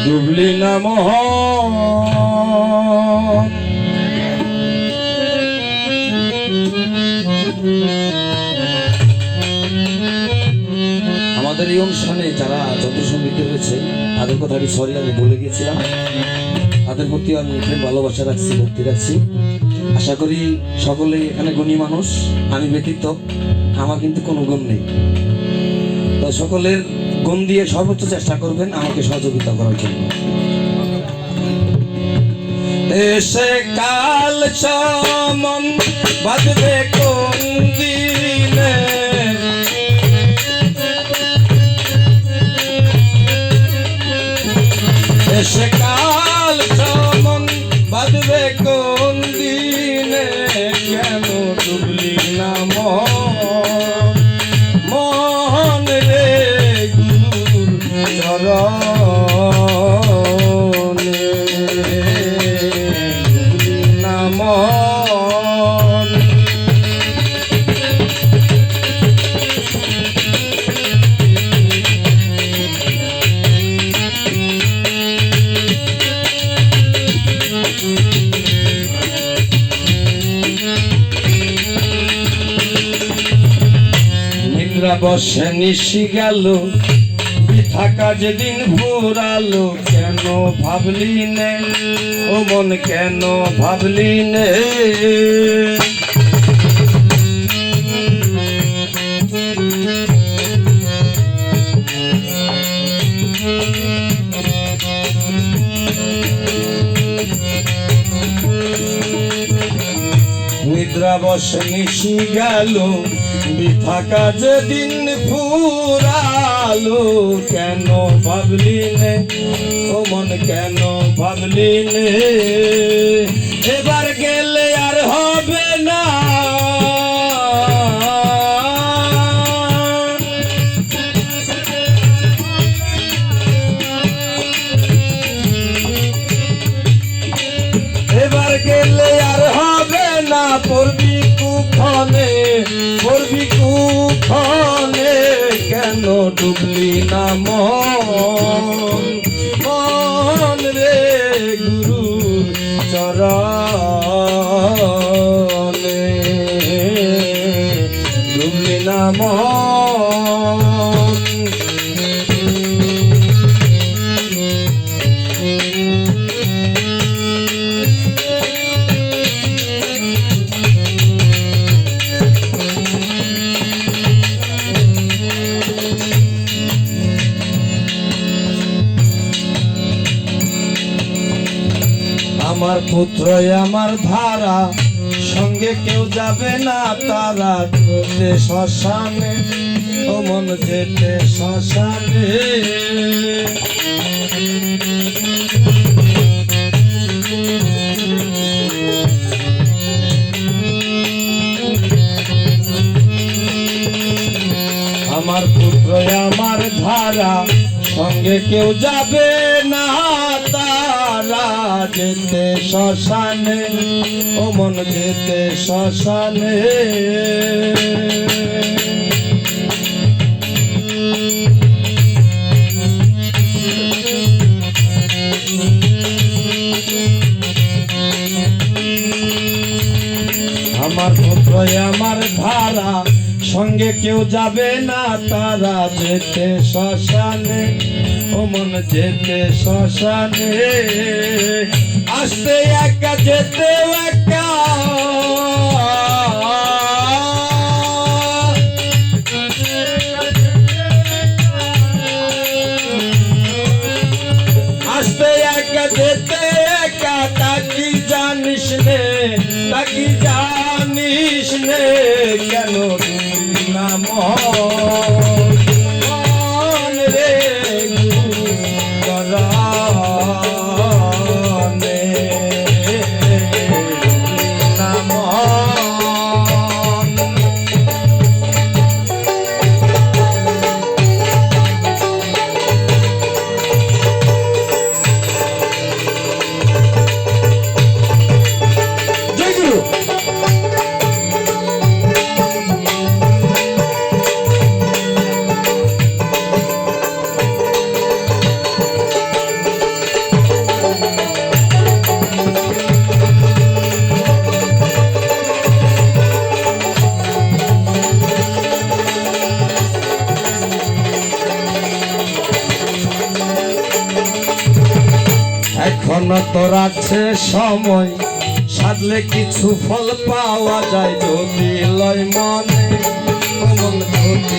ডুবলি না মোহন। আমাদের এই অনুষ্ঠানে যারা যন্ত্রসঙ্গীতে রয়েছে তাদের কথা আমি সরি আমি বলে গিয়েছিলাম, তাদের প্রতি আমি প্রেম ভালোবাসা রাখছি, ভক্তি রাখছি। আশা করি সকলেই এখানে গুণী মানুষ, আমি ব্যতীত, আমার কিন্তু কোনো গুণ নেই। তো সকলের গুণ দিয়ে সর্বোচ্চ চেষ্টা করবেন আমাকে সহযোগিতা করার জন্য। এসে কাল চমন বাজবে কোন দিনে, এসে কাল চমন বাজবে কোন দিনে, কেন ডুবলি না মোহন রে গুরুর চরণে, ডুবলি না মোহন। বসে নিশি গেল বৃথা কাজে দিন ভোরালো, কেন ভাবলি নে ও মন, কেন ভাবলি নে। নিদ্রা বসে নিশি গেল বৃথা কাজে দিন ফুরালো, কেন ভাবলি নে ও মন, কেন ভাবলি নে। এবার গেলে আর হবে না, এবার গেলে আর হবে না, পড়বি কুক্ষণে, পড়বি কুক্ষণে, কেন ডুবলি না মন রে গুরু চরণে, ডুবলি না মন। আমার পুত্র আমার ধারা, সঙ্গে কেউ যাবে না তারা, যেতে শ্মশানে ও মন, যেতে শ্মশানে। আমার পুত্র আমার ধারা, সঙ্গে কেউ যাবে না তারা, যেতে শ্মশানে ও মন, যেতে শ্মশানে। আমার পুত্র আমার ধারা, সঙ্গে কেউ যাবে না তারা, যেতে শ্মশানে ও মন, যেতে শ্মশানে। আসতে একা যেতে একা, আসতে একা যেতে একা, তাকি জানিস নে, তাকি জানিস নে, কেন না মোহন রে গুরু চরণে, না মোহন। জয় গুরু। অনত রাখছে সময়, সাধলে কিছু ফল পাওয়া যায় যদি লয় মনে কোমল যদি